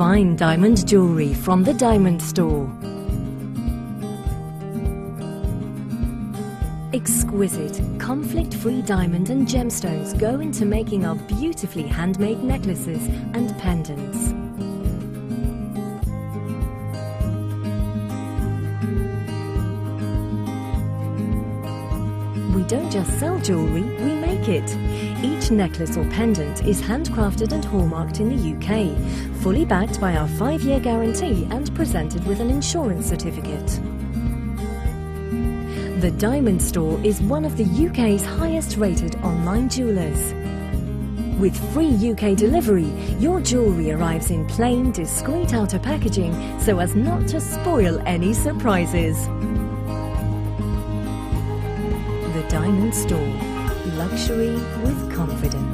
Fine diamond jewellery from the Diamond Store. Exquisite, conflict-free diamond and gemstones go into making our beautifully handmade necklaces and pendants. We don't just sell jewellery, we make it. Each necklace or pendant is handcrafted and hallmarked in the UK, fully backed by our 5-year guarantee and presented with an insurance certificate. The Diamond Store is one of the UK's highest rated online jewellers. With free UK delivery, your jewellery arrives in plain, discreet outer packaging so as not to spoil any surprises. The Diamond Store. Luxury with confidence.